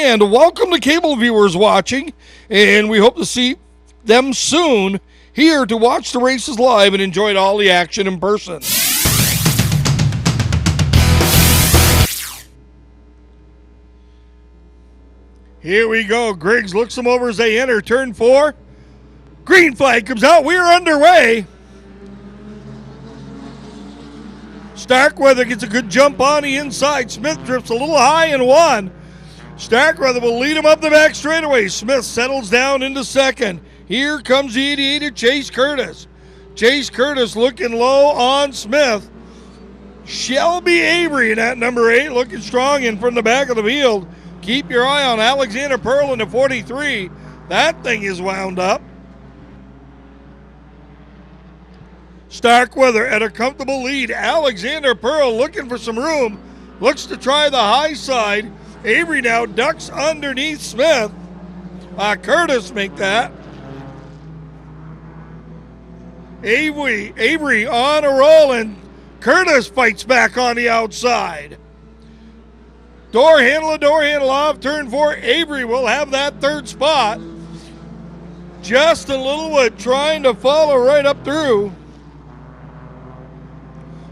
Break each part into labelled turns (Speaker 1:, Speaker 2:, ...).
Speaker 1: And welcome to cable viewers watching, and we hope to see them soon here to watch the races live and enjoy all the action in person. Here we go. Griggs looks them over as they enter turn 4. Green flag comes out. We are underway. Starkweather gets a good jump on the inside. Smith drifts a little high and 1. Starkweather will lead him up the back straightaway. Smith settles down into second. Here comes the 88 Chase Curtis. Chase Curtis looking low on Smith. Shelby Avery in that number 8 looking strong in from the back of the field. Keep your eye on Alexander Pearl in the 43. That thing is wound up. Starkweather at a comfortable lead. Alexander Pearl looking for some room. Looks to try the high side. Avery now ducks underneath Smith. Curtis make that. Avery on a roll, and Curtis fights back on the outside. Door handle off, turn 4. Avery will have that third spot. Justin Littlewood trying to follow right up through.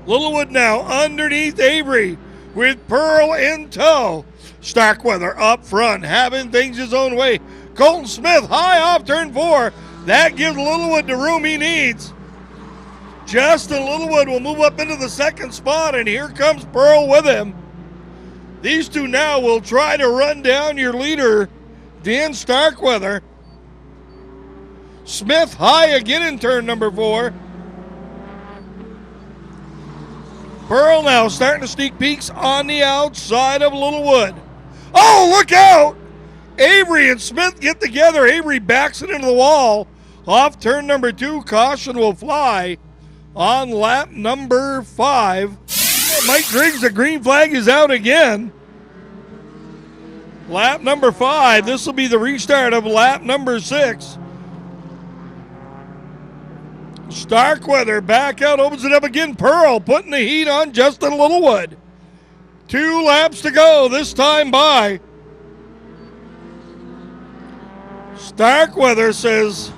Speaker 1: Littlewood now underneath Avery with Pearl in tow. Starkweather up front, having things his own way. Colton Smith high off turn 4. That gives Littlewood the room he needs. Justin Littlewood will move up into the second spot, and here comes Pearl with him. These two now will try to run down your leader, Dan Starkweather. Smith high again in turn number 4. Pearl now starting to sneak peeks on the outside of Littlewood. Oh, look out! Avery and Smith get together. Avery backs it into the wall. Off turn number 2, caution will fly on lap number 5. Mike Griggs, the green flag is out again. Lap number 5. This will be the restart of lap number 6. Starkweather back out, opens it up again. Pearl putting the heat on Justin Littlewood. 2 laps to go, this time by. Starkweather says,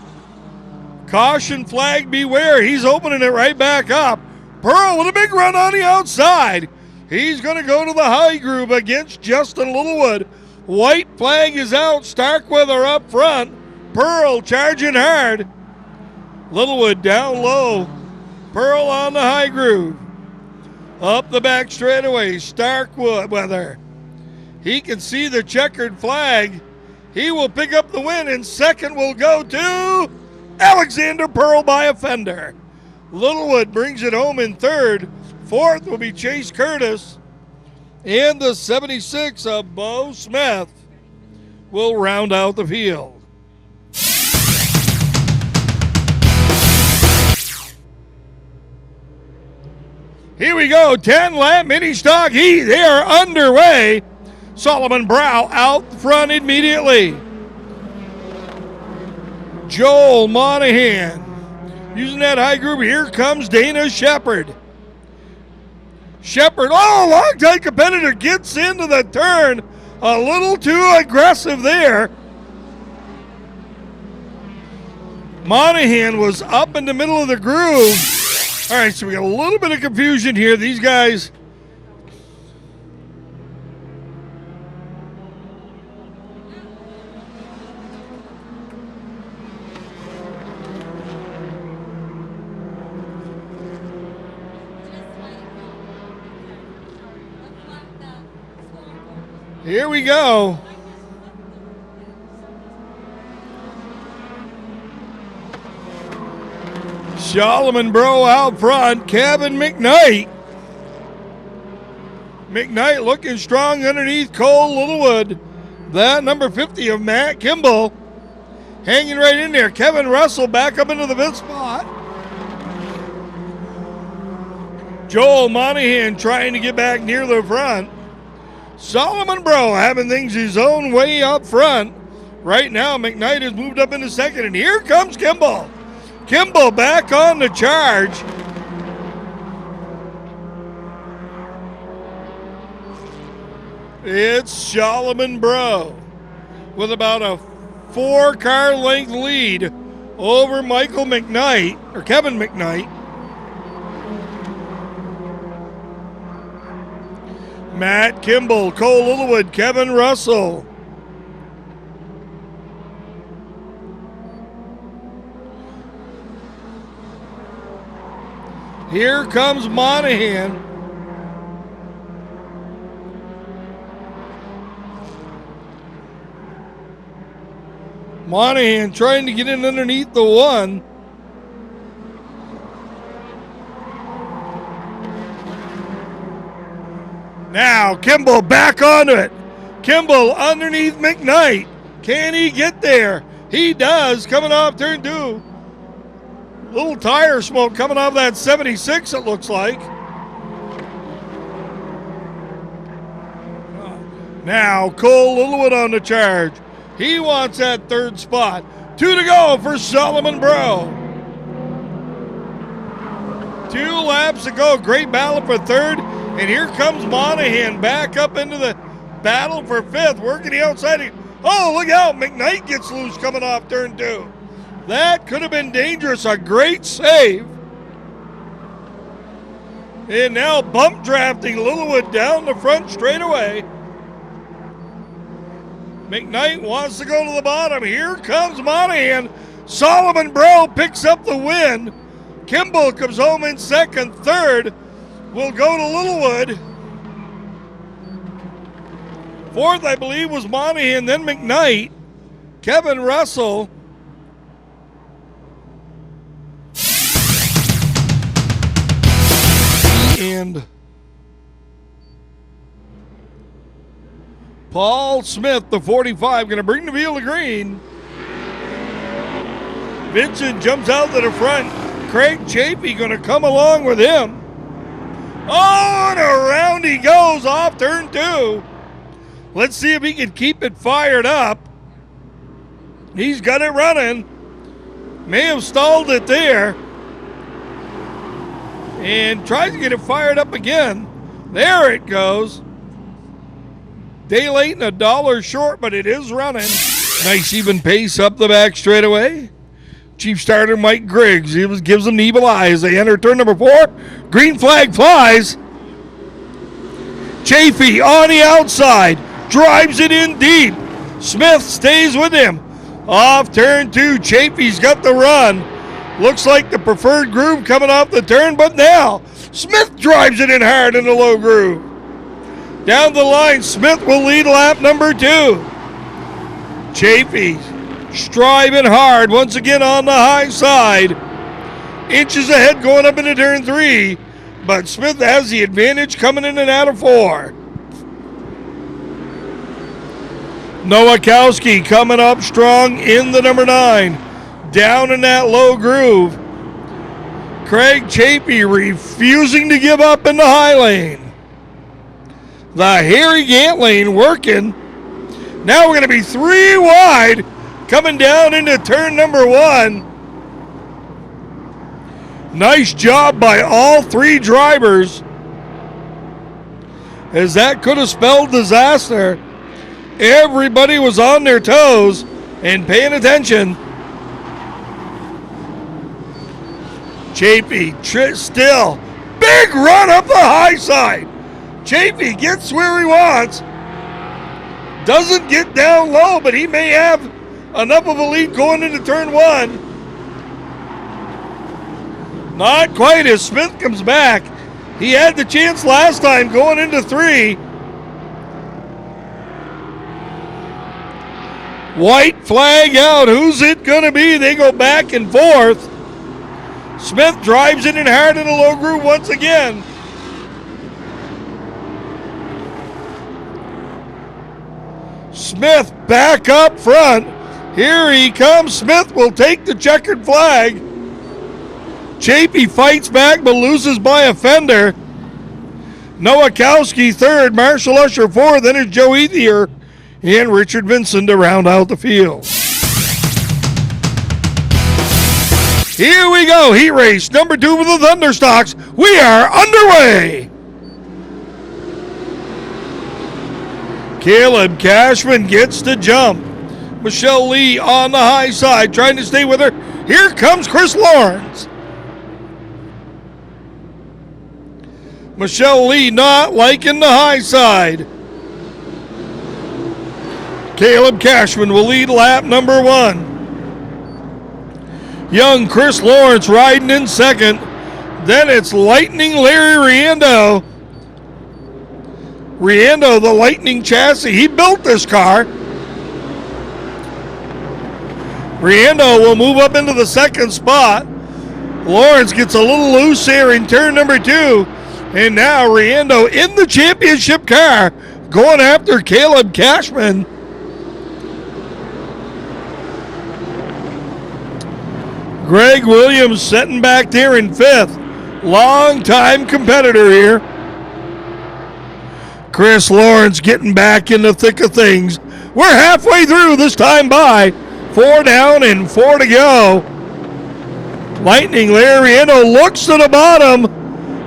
Speaker 1: caution flag beware. He's opening it right back up. Pearl with a big run on the outside. He's going to go to the high groove against Justin Littlewood. White flag is out. Starkweather up front. Pearl charging hard. Littlewood down low. Pearl on the high groove. Up the back straightaway, Starkweather. He can see the checkered flag. He will pick up the win, and second will go to Alexander Pearl by a fender. Littlewood brings it home in third. Fourth will be Chase Curtis. And the 76 of Bo Smith will round out the field. Here we go, 10-lap mini stock heat. They are underway. Solomon Brow out front immediately. Joel Monahan using that high group. Here comes Dana Shepard. Shepard, long-time competitor, gets into the turn. A little too aggressive there. Monahan was up in the middle of the groove. All right, so we got a little bit of confusion here. These guys. Here we go. Solomon Bro out front. Kevin McKnight. McKnight looking strong underneath Cole Littlewood. That number 50 of Matt Kimball hanging right in there. Kevin Russell back up into the fifth spot. Joel Monahan trying to get back near the front. Solomon Bro having things his own way up front. Right now, McKnight has moved up into second, and here comes Kimball. Kimball back on the charge. It's Solomon Bro with about a 4-car length lead over Michael McKnight, or Kevin McKnight. Matt Kimball, Cole Littlewood, Kevin Russell. Here comes Monahan. Monahan trying to get in underneath the one. Now Kimball back onto it. Kimball underneath McKnight. Can he get there? He does, coming off turn 2. Little tire smoke coming off that 76, it looks like. Now Cole Littlewood on the charge. He wants that 3rd spot. 2 to go for Solomon Bro. 2 laps to go. Great battle for 3rd. And here comes Monahan back up into the battle for 5th. Working the outside. Oh, look out. McKnight gets loose coming off turn 2. That could have been dangerous. A great save. And now bump drafting Littlewood down the front straightaway. McKnight wants to go to the bottom. Here comes Monahan. Solomon Bro picks up the win. Kimball comes home in 2nd. 3rd will go to Littlewood. 4th, I believe, was Monahan, then McKnight. Kevin Russell. And Paul Smith, the 45, going to bring the wheel to green. Vincent jumps out to the front. Craig Chafee going to come along with him. Oh, and around he goes off turn 2. Let's see if he can keep it fired up. He's got it running. May have stalled it there. And tries to get it fired up again. There it goes. Day late and $1 short, but it is running. Nice even pace up the back straightaway. Chief starter Mike Griggs gives them the evil eye as they enter turn number 4. Green flag flies. Chafee on the outside. Drives it in deep. Smith stays with him. Off turn 2. Chafee's got the run. Looks like the preferred groove coming off the turn, but now Smith drives it in hard in the low groove. Down the line, Smith will lead lap number 2. Chafee striving hard once again on the high side. Inches ahead going up into turn 3, but Smith has the advantage coming in and out of 4. Nowakowski coming up strong in the number 9. Down in that low groove. Craig Chafee refusing to give up in the high lane. The Harry Gant lane working. Now we're going to be 3 wide coming down into turn number 1. Nice job by all 3 drivers, as that could have spelled disaster. Everybody was on their toes and paying attention. Chafee still. Big run up the high side. Chafee gets where he wants. Doesn't get down low, but he may have enough of a lead going into turn 1. Not quite as Smith comes back. He had the chance last time going into 3. White flag out. Who's it going to be? They go back and forth. Smith drives it in hard in the low groove once again. Smith back up front. Here he comes. Smith will take the checkered flag. Chafee fights back but loses by a fender. Nowakowski 3rd, Marshall Usher 4th, then it's Joe Ethier and Richard Vinson to round out the field. Here we go, heat race number 2 for the Thunderstocks. We are underway. Caleb Cashman gets the jump. Michelle Lee on the high side, trying to stay with her. Here comes Chris Lawrence. Michelle Lee not liking the high side. Caleb Cashman will lead lap number 1. Young Chris Lawrence riding in second. Then it's Lightning Larry Riendo. Riendo, the Lightning chassis. He built this car. Riendo will move up into the second spot. Lawrence gets a little loose here in turn number 2. And now Riendo in the championship car going after Caleb Cashman. Greg Williams sitting back there in 5th. Long-time competitor here. Chris Lawrence getting back in the thick of things. We're halfway through this time by. 4 down and 4 to go. Lightning Larry Riendo looks to the bottom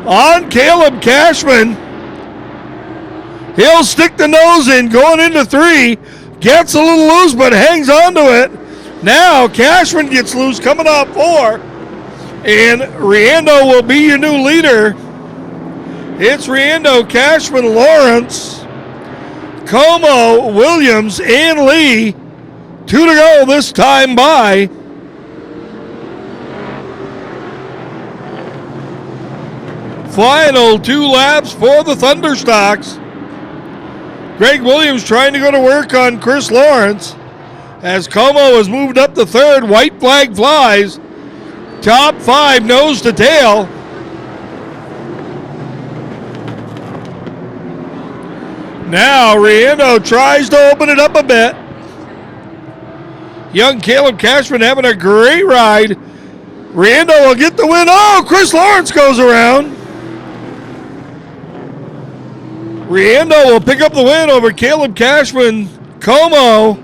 Speaker 1: on Caleb Cashman. He'll stick the nose in going into 3. Gets a little loose but hangs on to it. Now Cashman gets loose coming off 4. And Riendo will be your new leader. It's Riendo, Cashman, Lawrence, Como, Williams, and Lee. 2 to go this time by. Final 2 laps for the Thunderstocks. Greg Williams trying to go to work on Chris Lawrence as Como has moved up to 3rd. White flag flies. Top 5 nose to tail. Now Riendo tries to open it up a bit. Young Caleb Cashman having a great ride. Riendo will get the win. Oh, Chris Lawrence goes around. Riendo will pick up the win over Caleb Cashman, Como,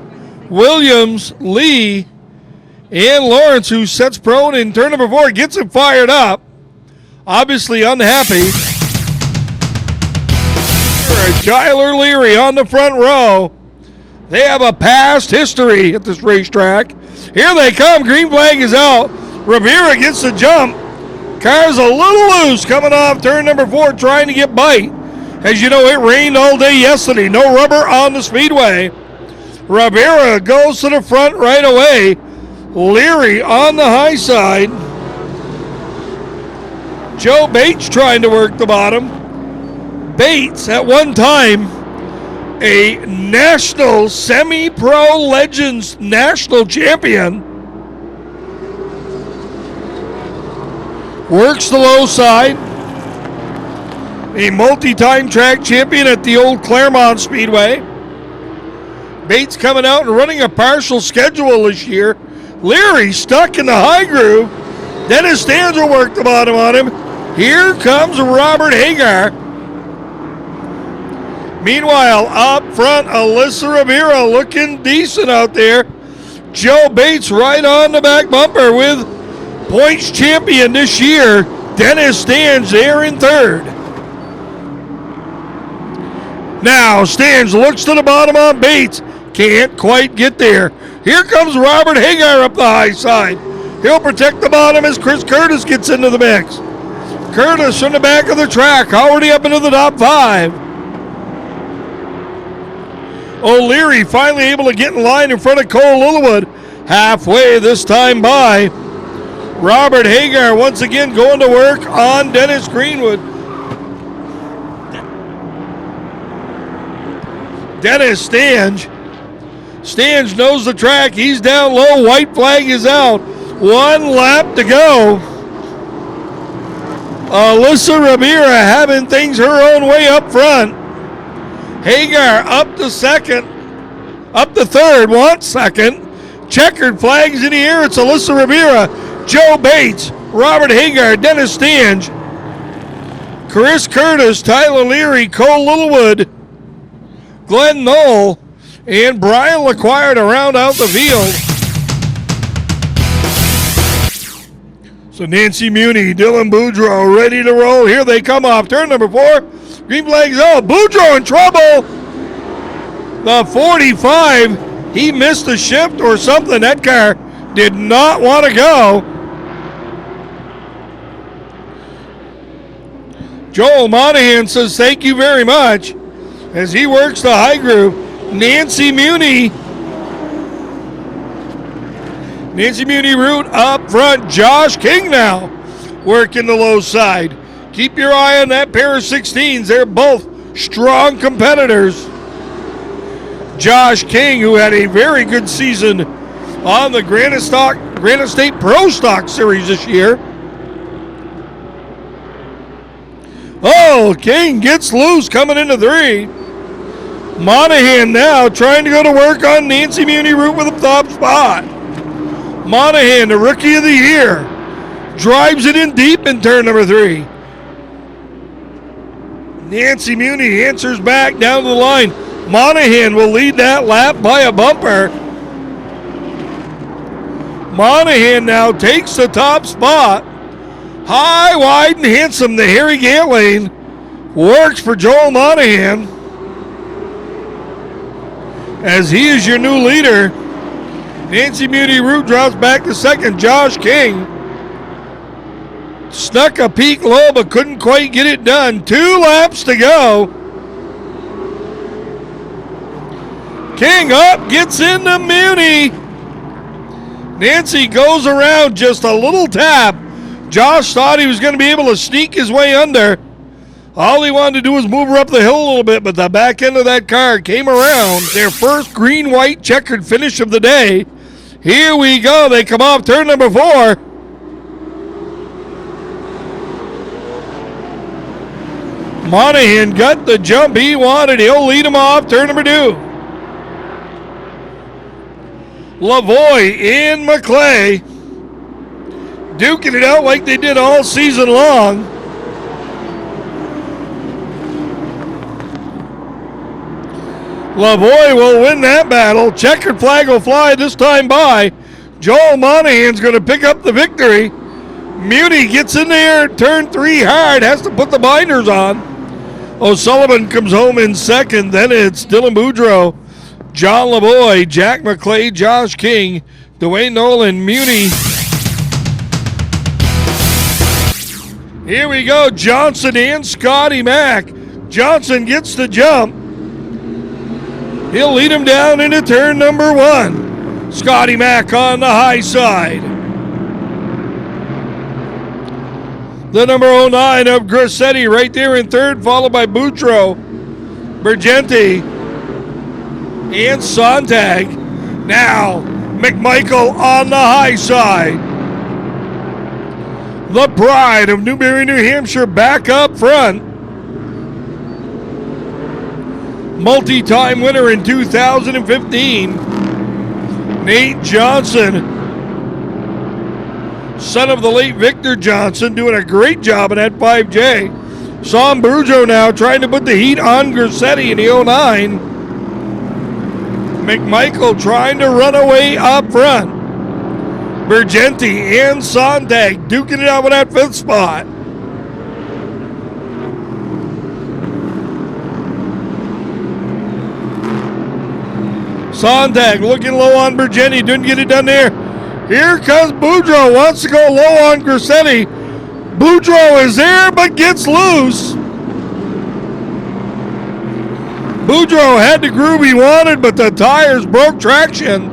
Speaker 1: Williams, Lee, and Lawrence, who sets prone in turn number 4, gets him fired up. Obviously unhappy. Tyler Leary on the front row. They have a past history at this racetrack. Here they come. Green flag is out. Rivera gets the jump. Car's a little loose coming off turn number 4, trying to get bite. As you know, it rained all day yesterday. No rubber on the speedway. Rivera goes to the front right away. Leary on the high side. Joe Bates trying to work the bottom. Bates, at one time, a national semi-pro legends national champion. Works the low side. A multi-time track champion at the old Claremont Speedway. Bates coming out and running a partial schedule this year. Leary stuck in the high groove. Dennis Stans will work the bottom on him. Here comes Robert Hagar. Meanwhile, up front, Alyssa Rivera looking decent out there. Joe Bates right on the back bumper with points champion this year. Dennis Stans there in 3rd. Now, Stans looks to the bottom on Bates. Can't quite get there. Here comes Robert Hagar up the high side. He'll protect the bottom as Chris Curtis gets into the mix. Curtis from the back of the track, already up into the top 5. O'Leary finally able to get in line in front of Cole Littlewood. Halfway this time by. Robert Hagar once again going to work on Dennis Greenwood. Dennis Stange. Stange knows the track. He's down low. White flag is out. 1 lap to go. Alyssa Rivera having things her own way up front. Hagar up to 2nd. Up to 3rd. Wants 2nd. Checkered flags in the air. It's Alyssa Rivera. Joe Bates. Robert Hagar. Dennis Stange. Chris Curtis. Tyler Leary. Cole Littlewood. Glenn Knoll. And Brian LaQuire to round out the field. So Nancy Muni, Dylan Boudreau ready to roll. Here they come off turn number 4. Green flags out. Boudreau in trouble. The 45, he missed a shift or something. That car did not want to go. Joel Monahan says thank you very much as he works the high group. Nancy Muni route up front. Josh King now working the low side. Keep your eye on that pair of 16s. They're both strong competitors. Josh King, who had a very good season on the Granite State Pro Stock Series this year. Oh, King gets loose coming into 3. Monahan now trying to go to work on Nancy Muni route with a top spot. Monahan, the rookie of the year, drives it in deep in turn number 3. Nancy Muni answers back down the line. Monahan will lead that lap by a bumper. Monahan now takes the top spot. High, wide, and handsome. The Harry Gant lane works for Joel Monahan as he is your new leader. Nancy Muni route drops back to second. Josh King snuck a peak low but couldn't quite get it done. 2 laps to go. King up, gets into Muni. Nancy goes around just a little tap. Josh thought he was going to be able to sneak his way under. All he wanted to do was move her up the hill a little bit, but the back end of that car came around. Their first green-white checkered finish of the day. Here we go. They come off turn number 4. Monahan got the jump he wanted. He'll lead him off turn number 2. Lavoie and McClay duking it out like they did all season long. Lavoie will win that battle. Checkered flag will fly this time by. Joel Monahan's going to pick up the victory. Muni gets in there, turn 3 hard, has to put the binders on. O'Sullivan comes home in second. Then it's Dylan Boudreau, John Lavoie, Jack McClay, Josh King, Dwayne Nolan, Muni. Here we go, Johnson and Scotty Mack. Johnson gets the jump. He'll lead him down into turn number 1. Scotty Mack on the high side. The number 09 of Grassetti right there in third, followed by Boudreau, Bergenti, and Sontag. Now, McMichael on the high side. The pride of Newberry, New Hampshire back up front. Multi-time winner in 2015. Nate Johnson, son of the late Victor Johnson, doing a great job in that 5J. Sam Boudreau now trying to put the heat on Grassetti in the 09. McMichael trying to run away up front. Bergenti and Sontag duking it out with that 5th spot. Sontag looking low on Bergenti, didn't get it done there. Here comes Boudreau, wants to go low on Grassetti. Boudreau is there but gets loose. Boudreau had the groove he wanted, but the tires broke traction.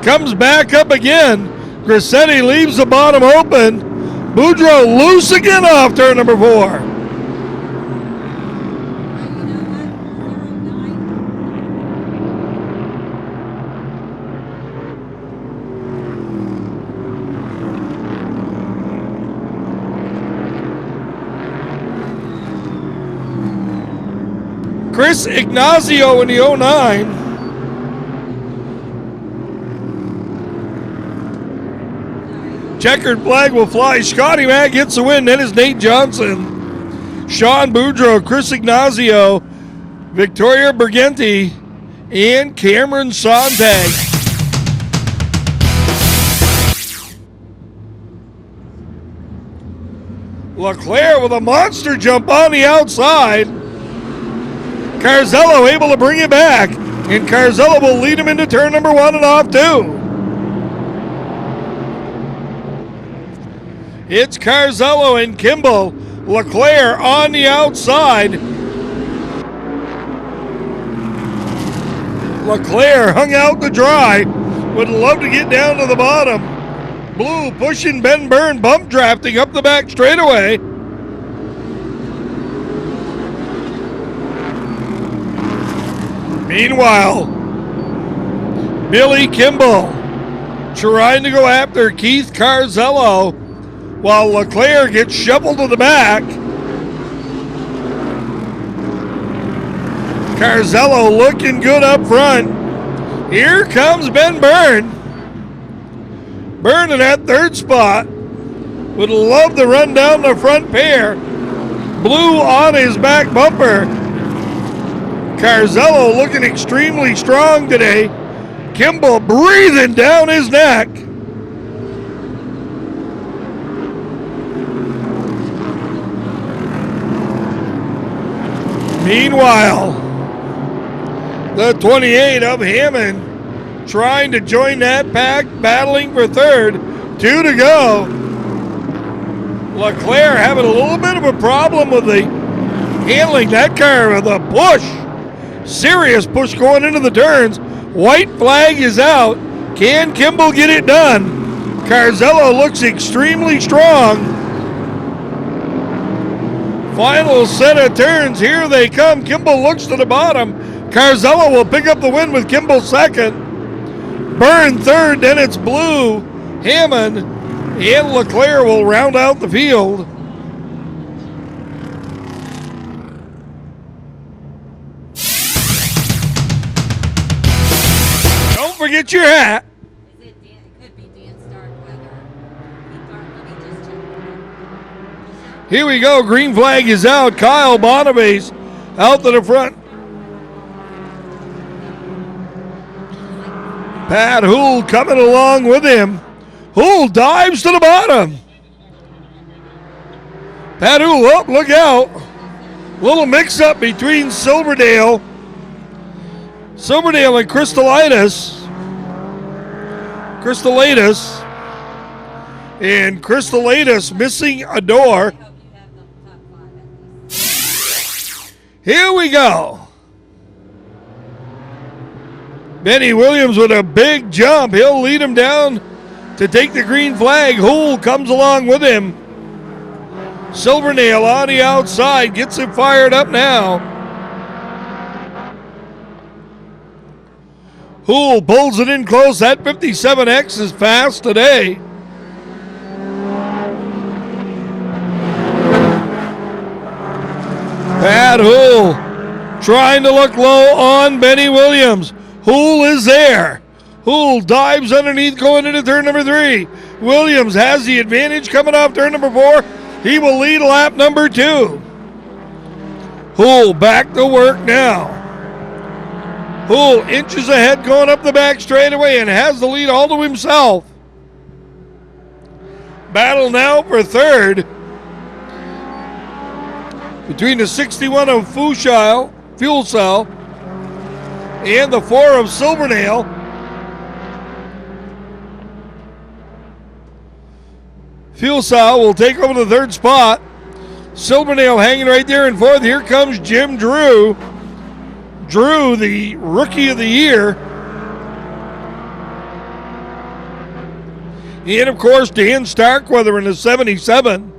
Speaker 1: Comes back up again. Grassetti leaves the bottom open. Boudreau loose again off turn number 4. Chris Ignazio in the 09. Checkered flag will fly. Scotty Mack gets the win. Then is Nate Johnson, Sean Boudreau, Chris Ignazio, Victoria Bergenti, and Cameron Sontag. LeClaire with a monster jump on the outside. Carsello able to bring it back, and Carsello will lead him into turn number 1 and off 2. It's Carsello and Kimball. LeClaire on the outside. LeClaire hung out to dry. Would love to get down to the bottom. Blue pushing Ben Byrne, bump drafting up the back straightaway. Meanwhile, Billy Kimball trying to go after Keith Carsello while LeClaire gets shuffled to the back. Carsello looking good up front. Here comes Ben Byrne. Byrne in that third spot. Would love to run down the front pair. Blue on his back bumper. Carsello looking extremely strong today. Kimball breathing down his neck. Meanwhile, the 28 of Hammond trying to join that pack, battling for third. 2 to go. LeClaire having a little bit of a problem with the handling that car with a push. Serious push going into the turns. White flag is out. Can Kimball get it done? Carsello looks extremely strong. Final set of turns. Here they come. Kimball looks to the bottom. Carsello will pick up the win with Kimball second. Byrne third. Then it's Blue, Hammond, and LeClaire will round out the field. Don't forget your hat.
Speaker 2: It could be Dan Starkweather. Let me just check.
Speaker 1: Here we go. Green flag is out. Kyle Boniface out to the front. Pat Houle coming along with him. Houle dives to the bottom. Pat Houle up, look out. Little mix-up between Silverdale and Crystalitis. And Crystalitis missing a door. Here we go. Benny Williams with a big jump. He'll lead him down to take the green flag. Houle comes along with him. Silvernail on the outside. Gets him fired up now. Houle pulls it in close. That 57X is fast today. Pat Houle trying to look low on Benny Williams. Houle is there. Houle dives underneath going into turn number 3. Williams has the advantage coming off turn number 4. He will lead lap number 2. Houle back to work now. Houle inches ahead going up the back straightaway and has the lead all to himself. Battle now for third between the 61 of Fuel Cell and the 4 of Silvernail. Fuel Cell will take over the third spot. Silvernail hanging right there in fourth. Here comes Jim Drew. Drew, the rookie of the year. And of course, Dan Starkweather in the 77.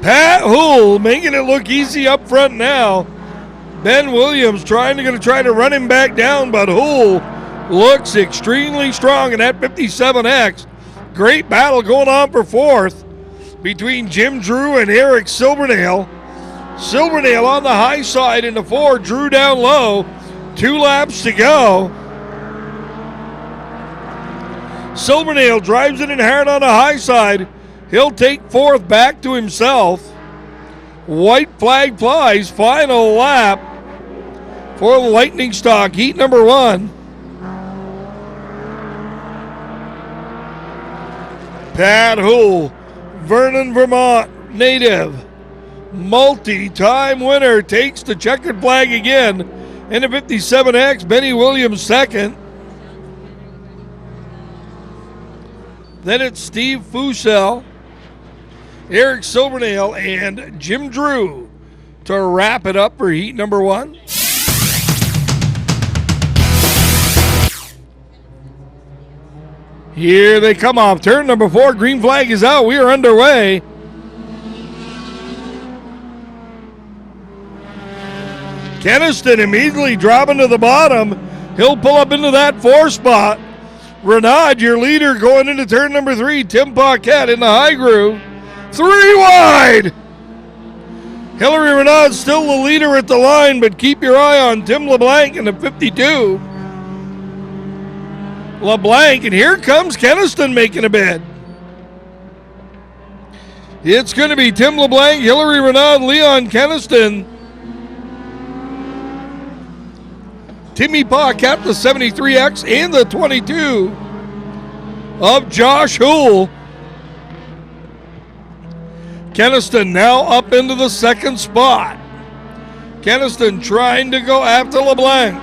Speaker 1: Pat Houle making it look easy up front now. Ben Williams trying to run him back down, but Houle looks extremely strong in that 57X. Great battle going on for fourth between Jim Drew and Eric Silvernail. Silvernail on the high side in the 4, Drew down low. 2 laps to go. Silvernail drives it in hard on the high side. He'll take fourth back to himself. White flag flies, final lap for the Lightning Stock, heat number 1. Pat Houle, Vernon, Vermont native. multi-time winner, takes the checkered flag again. In the 57X, Benny Williams second. Then it's Steve Fusel, Eric Silvernail, and Jim Drew to wrap it up for heat number 1. Here they come off turn number 4. Green flag is out. We are underway. Keniston immediately dropping to the bottom. He'll pull up into that 4 spot. Renaud, your leader, going into turn number 3. Tim Paquette in the high groove. 3 wide. Hillary Renaud still the leader at the line, but keep your eye on Tim LeBlanc in the 52. LeBlanc, and here comes Keniston making a bid. It's going to be Tim LeBlanc, Hillary Renaud, Leon Keniston, Timmy Paquette, the 73X, and the 22 of Josh Houle. Keniston now up into the 2nd spot. Keniston trying to go after LeBlanc.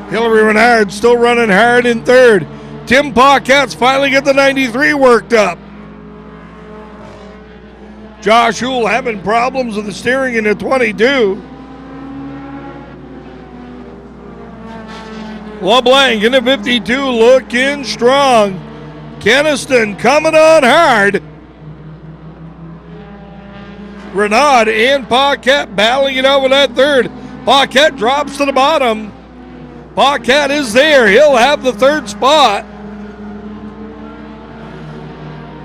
Speaker 1: Hillary Renard still running hard in 3rd. Tim Paquette's finally got the 93 worked up. Josh Houle having problems with the steering in the 22. LeBlanc in the 52 looking strong. Keniston coming on hard. Renaud and Paquette battling it out with that 3rd. Paquette drops to the bottom. Paquette is there. He'll have the 3rd spot.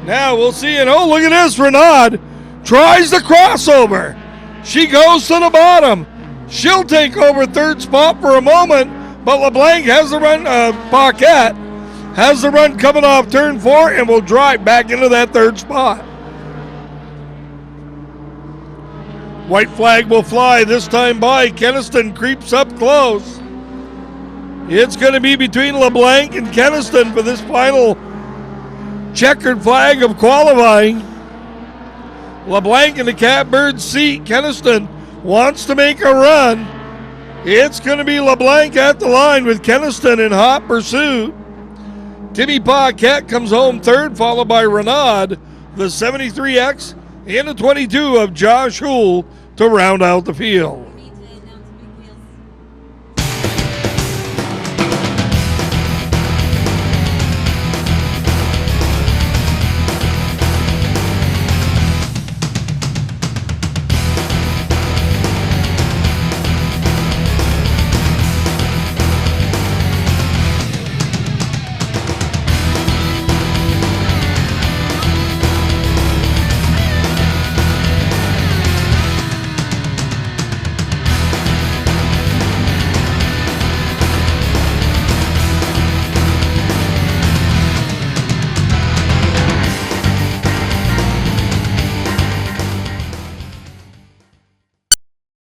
Speaker 1: Now we'll see. And oh, look at this. Renaud tries the crossover. She goes to the bottom. She'll take over 3rd spot for a moment, but LeBlanc has the run. Paquette has the run coming off turn 4 and will drive back into that 3rd spot. White flag will fly this time by. Keniston creeps up close. It's going to be between LeBlanc and Keniston for this final checkered flag of qualifying. LeBlanc in the catbird seat. Keniston wants to make a run. It's going to be LeBlanc at the line with Keniston in hot pursuit. Timmy Paquette comes home 3rd, followed by Renaud, the 73X, and the 22 of Josh Houle to round out the field.